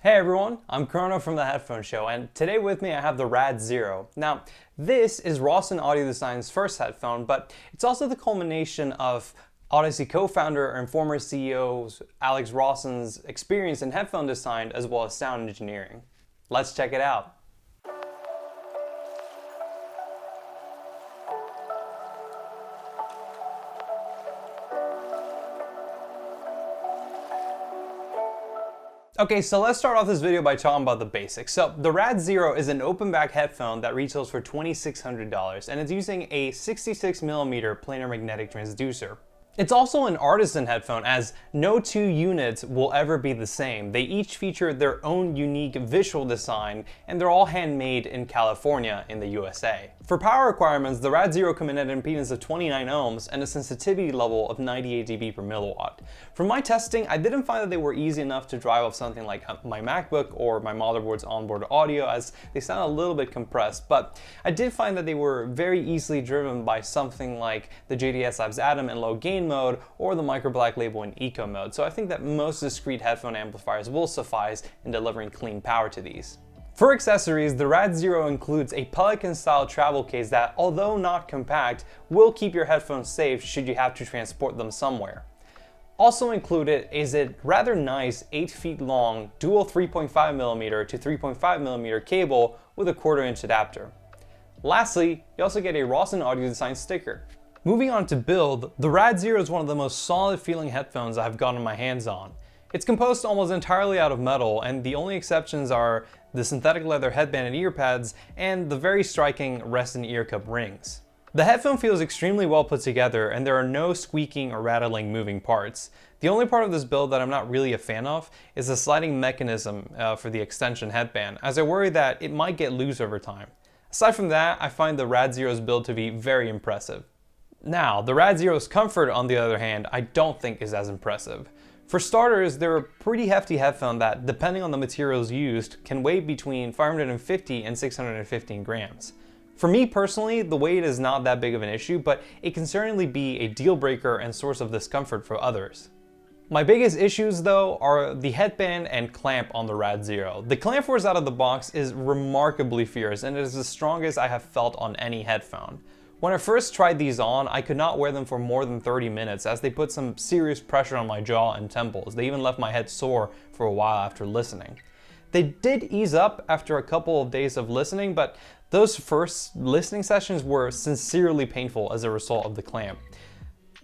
Hey everyone, I'm Chrono from the Headphone Show, and today with me I have the RAD-0. Now, this is Rosson Audio Design's first headphone, but it's also the culmination of Odyssey co-founder and former CEO Alex Rosson's experience in headphone design as well as sound engineering. Let's check it out. Okay, so let's start off this video by talking about the basics. So the RAD-0 is an open back headphone that retails for $2,600 and it's using a 66mm planar magnetic transducer. It's also an artisan headphone as no two units will ever be the same. They each feature their own unique visual design and they're all handmade in California in the USA. For power requirements, the RAD-0 come in at an impedance of 29 ohms and a sensitivity level of 98 dB per milliwatt. From my testing, I didn't find that they were easy enough to drive off something like my MacBook or my motherboard's onboard audio as they sound a little bit compressed, but I did find that they were very easily driven by something like the JDS Labs Atom in low gain mode or the Micro Black Label in eco mode, so I think that most discrete headphone amplifiers will suffice in delivering clean power to these. For accessories, the RAD-0 includes a Pelican-style travel case that, although not compact, will keep your headphones safe should you have to transport them somewhere. Also included is a rather nice 8 feet long dual 3.5mm to 3.5mm cable with a 1/4 inch adapter. Lastly, you also get a Rosson Audio Design sticker. Moving on to build, the RAD-0 is one of the most solid feeling headphones I've gotten my hands on. It's composed almost entirely out of metal, and the only exceptions are the synthetic leather headband and ear pads and the very striking Rosson ear cup rings. The headphone feels extremely well put together and there are no squeaking or rattling moving parts. The only part of this build that I'm not really a fan of is the sliding mechanism for the extension headband, as I worry that it might get loose over time. Aside from that, I find the RAD-0's build to be very impressive. Now, the RAD-0's comfort, on the other hand, I don't think is as impressive. For starters, they're a pretty hefty headphone that, depending on the materials used, can weigh between 550 and 615 grams. For me personally, the weight is not that big of an issue, but it can certainly be a deal breaker and source of discomfort for others. My biggest issues though are the headband and clamp on the RAD-0. The clamp force out of the box is remarkably fierce and it is the strongest I have felt on any headphone. When I first tried these on, I could not wear them for more than 30 minutes as they put some serious pressure on my jaw and temples. They even left my head sore for a while after listening. They did ease up after a couple of days of listening, but those first listening sessions were sincerely painful as a result of the clamp.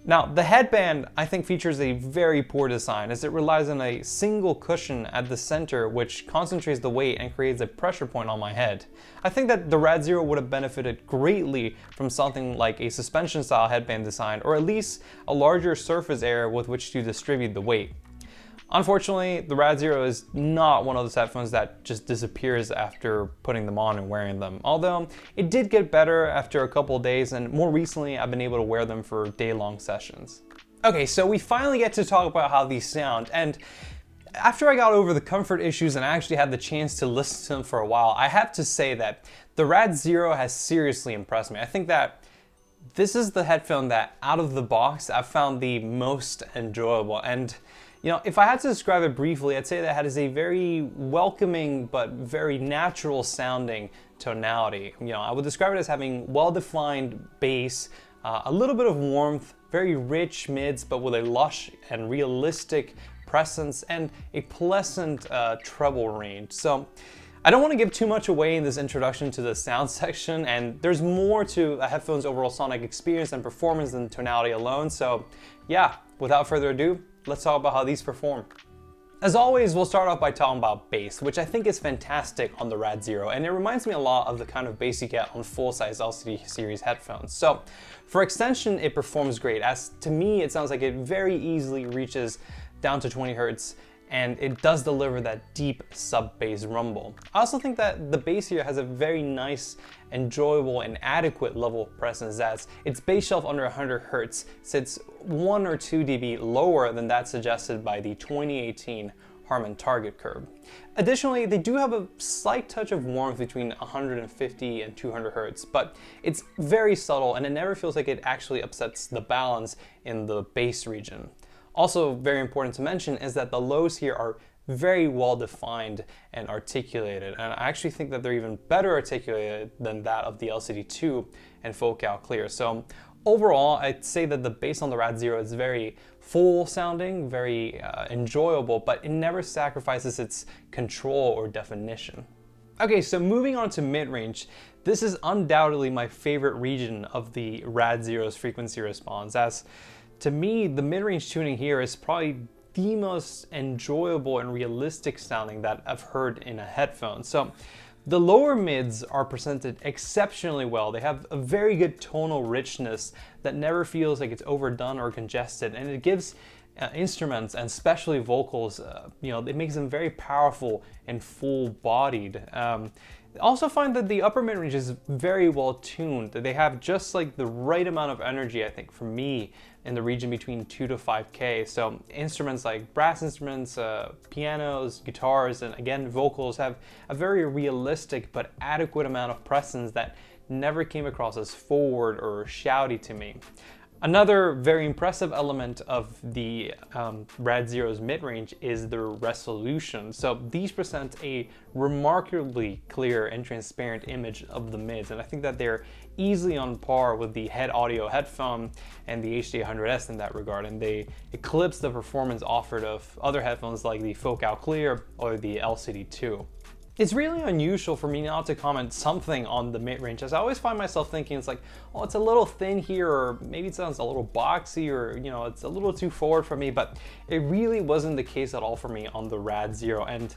Now, the headband I think features a very poor design as it relies on a single cushion at the center which concentrates the weight and creates a pressure point on my head. I think that the RAD-0 would have benefited greatly from something like a suspension style headband design or at least a larger surface area with which to distribute the weight. Unfortunately, the RAD-0 is not one of those headphones that just disappears after putting them on and wearing them, although it did get better after a couple of days and more recently I've been able to wear them for day-long sessions. Okay, so we finally get to talk about how these sound, and after I got over the comfort issues and I actually had the chance to listen to them for a while, I have to say that the RAD-0 has seriously impressed me. I think that this is the headphone that out of the box I've found the most enjoyable, and you know, if I had to describe it briefly, I'd say that it has a very welcoming but very natural sounding tonality. You know, I would describe it as having well-defined bass, a little bit of warmth, very rich mids, but with a lush and realistic presence and a pleasant treble range. So I don't want to give too much away in this introduction to the sound section, and there's more to a headphone's overall sonic experience and performance than tonality alone. So yeah, without further ado, let's talk about how these perform. As always, we'll start off by talking about bass, which I think is fantastic on the RAD-0, and it reminds me a lot of the kind of bass you get on full-size LCD series headphones. So for extension, it performs great, as to me it sounds like it very easily reaches down to 20 Hz, and it does deliver that deep sub-bass rumble. I also think that the bass here has a very nice, enjoyable, and adequate level of presence as its bass shelf under 100 Hz sits 1 or 2 dB lower than that suggested by the 2018 Harman target curve. Additionally, they do have a slight touch of warmth between 150 and 200 Hz, but it's very subtle and it never feels like it actually upsets the balance in the bass region. Also very important to mention is that the lows here are very well defined and articulated. And I actually think that they're even better articulated than that of the LCD2 and Focal Clear. So overall, I'd say that the bass on the RAD-0 is very full sounding, very enjoyable, but it never sacrifices its control or definition. Okay, so moving on to mid-range, this is undoubtedly my favorite region of the RAD-0's frequency response, as to me, the mid-range tuning here is probably the most enjoyable and realistic sounding that I've heard in a headphone. So the lower mids are presented exceptionally well. They have a very good tonal richness that never feels like it's overdone or congested, and it gives instruments and especially vocals, it makes them very powerful and full-bodied. I also find that the upper mid-range is very well tuned. They have just like the right amount of energy, I think, for me, in the region between 2 to 5K. So instruments like brass instruments, pianos, guitars, and again, vocals have a very realistic but adequate amount of presence that never came across as forward or shouty to me. Another very impressive element of the RAD-0's mid-range is their resolution. So these present a remarkably clear and transparent image of the mids, and I think that they're easily on par with the Head Audio headphone and the HD100S in that regard, and they eclipse the performance offered of other headphones like the Focal Clear or the LCD2. It's really unusual for me not to comment something on the mid-range, as I always find myself thinking it's like, oh, it's a little thin here, or maybe it sounds a little boxy, or it's a little too forward for me, but it really wasn't the case at all for me on the RAD-0. And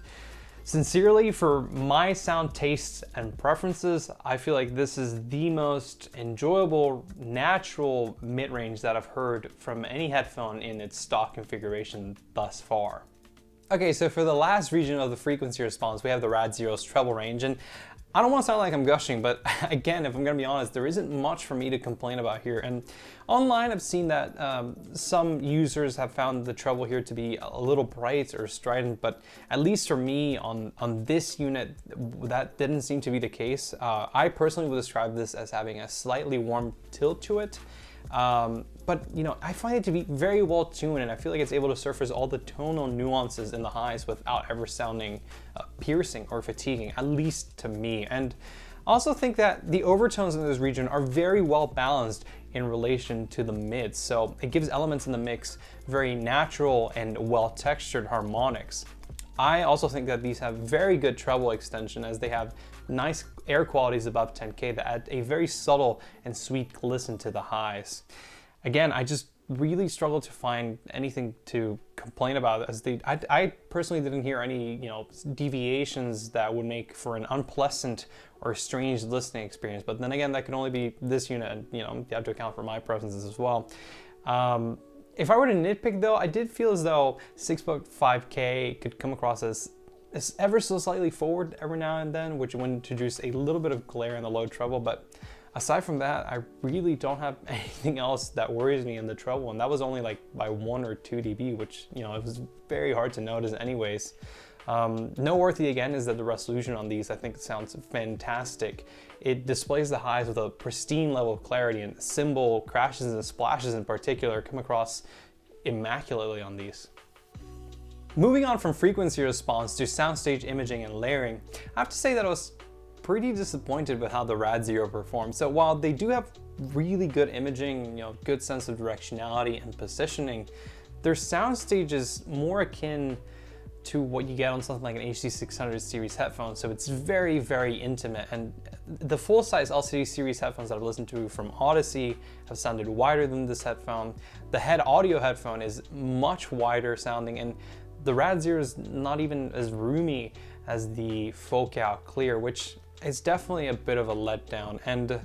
sincerely, for my sound tastes and preferences, I feel like this is the most enjoyable, natural mid-range that I've heard from any headphone in its stock configuration thus far. Okay, so for the last region of the frequency response, we have the RAD-0's treble range, and I don't want to sound like I'm gushing, but again, if I'm going to be honest, there isn't much for me to complain about here. And online, I've seen that some users have found the treble here to be a little bright or strident, but at least for me on this unit, that didn't seem to be the case. I personally would describe this as having a slightly warm tilt to it. But I find it to be very well tuned, and I feel like it's able to surface all the tonal nuances in the highs without ever sounding piercing or fatiguing, at least to me. And I also think that the overtones in this region are very well balanced in relation to the mids, so it gives elements in the mix very natural and well-textured harmonics. I also think that these have very good treble extension, as they have nice air qualities above 10K that add a very subtle and sweet listen to the highs. Again, I just really struggle to find anything to complain about, as I personally didn't hear any deviations that would make for an unpleasant or strange listening experience. But then again, that could only be this unit, and you have to account for my preferences as well. If I were to nitpick though, I did feel as though 6.5K could come across as ever so slightly forward every now and then, which would introduce a little bit of glare in the low treble. But aside from that, I really don't have anything else that worries me in the treble, and that was only like by 1 or 2 dB, which it was very hard to notice anyways. Noteworthy again is that the resolution on these, I think, sounds fantastic. It displays the highs with a pristine level of clarity, and cymbal crashes and splashes in particular come across immaculately on these. Moving on from frequency response to soundstage imaging and layering, I have to say that I was pretty disappointed with how the RAD-0 performed. So while they do have really good imaging, good sense of directionality and positioning, their soundstage is more akin to what you get on something like an HD600 series headphone. So it's very, very intimate, and the full-size LCD series headphones that I've listened to from Odyssey have sounded wider than this headphone. The Head Audio headphone is much wider sounding, and the RAD-0 is not even as roomy as the Focal Clear, which is definitely a bit of a letdown. And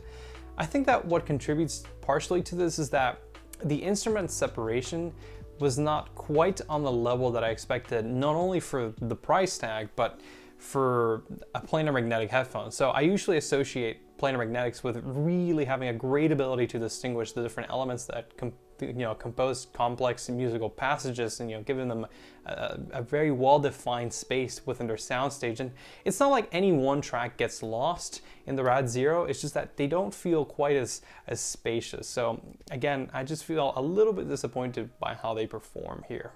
I think that what contributes partially to this is that the instrument separation was not quite on the level that I expected, not only for the price tag, but for a planar magnetic headphone. So I usually associate planar magnetics with really having a great ability to distinguish the different elements that compose complex musical passages, and giving them a very well-defined space within their soundstage. And it's not like any one track gets lost in the RAD-0, it's just that they don't feel quite as spacious. So again, I just feel a little bit disappointed by how they perform here.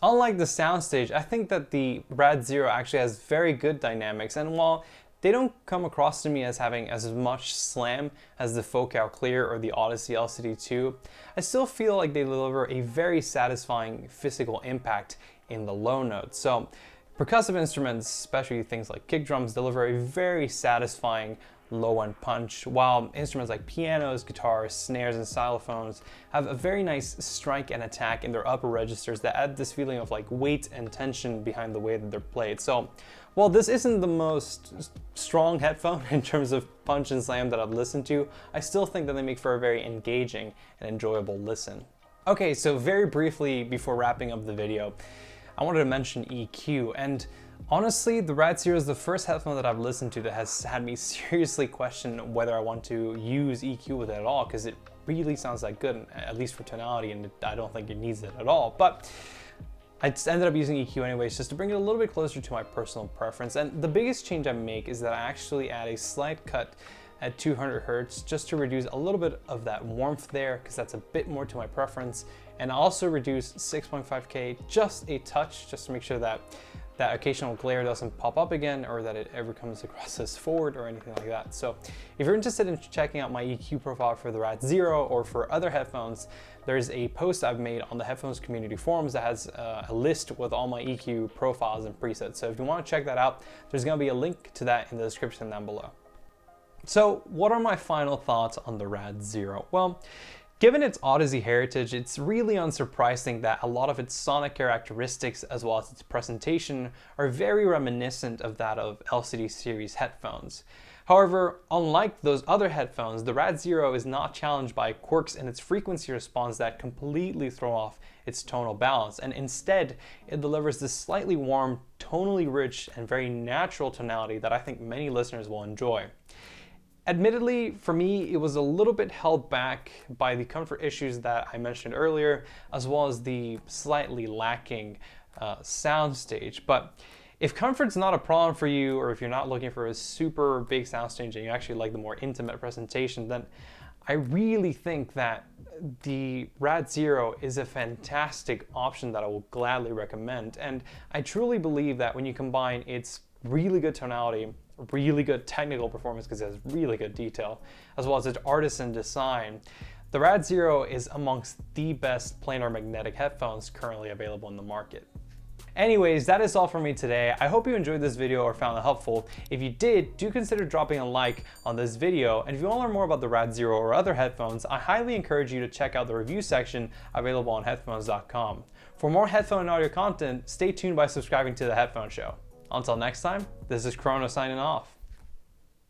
Unlike the Soundstage, I think that the RAD-0 actually has very good dynamics, and while they don't come across to me as having as much slam as the Focal Clear or the Odyssey LCD2, I still feel like they deliver a very satisfying physical impact in the low notes. So percussive instruments, especially things like kick drums, deliver a very satisfying low-end punch, while instruments like pianos, guitars, snares, and xylophones have a very nice strike and attack in their upper registers that add this feeling of like weight and tension behind the way that they're played. So while this isn't the most strong headphone in terms of punch and slam that I've listened to, I still think that they make for a very engaging and enjoyable listen. Okay, so very briefly before wrapping up the video, I wanted to mention EQ, and honestly, the RAD-0 is the first headphone that I've listened to that has had me seriously question whether I want to use EQ with it at all, because it really sounds that good, at least for tonality, and I don't think it needs it at all. But I just ended up using EQ anyways, just to bring it a little bit closer to my personal preference. And the biggest change I make is that I actually add a slight cut at 200 Hertz just to reduce a little bit of that warmth there, because that's a bit more to my preference. And I also reduce 6.5K just a touch, just to make sure that that occasional glare doesn't pop up again, or that it ever comes across as forward or anything like that. So if you're interested in checking out my EQ profile for the RAD-0 or for other headphones, there's a post I've made on the Headphones community forums that has a list with all my EQ profiles and presets. So if you want to check that out, there's going to be a link to that in the description down below. So what are my final thoughts on the RAD-0? Well, given its Odyssey heritage, it's really unsurprising that a lot of its sonic characteristics as well as its presentation are very reminiscent of that of LCD series headphones. However, unlike those other headphones, the RAD-0 is not challenged by quirks in its frequency response that completely throw off its tonal balance, and instead it delivers this slightly warm, tonally rich, and very natural tonality that I think many listeners will enjoy. Admittedly, for me, it was a little bit held back by the comfort issues that I mentioned earlier, as well as the slightly lacking soundstage. But if comfort's not a problem for you, or if you're not looking for a super big soundstage and you actually like the more intimate presentation, then I really think that the RAD-0 is a fantastic option that I will gladly recommend. And I truly believe that when you combine its really good tonality, really good technical performance because it has really good detail, as well as its artisan design, the RAD-0 is amongst the best planar magnetic headphones currently available in the market. Anyways, that is all for me today. I hope you enjoyed this video or found it helpful. If you did, do consider dropping a like on this video, and if you want to learn more about the RAD-0 or other headphones, I highly encourage you to check out the review section available on headphones.com. For more headphone and audio content, stay tuned by subscribing to The Headphone Show. Until next time, this is Chrono signing off.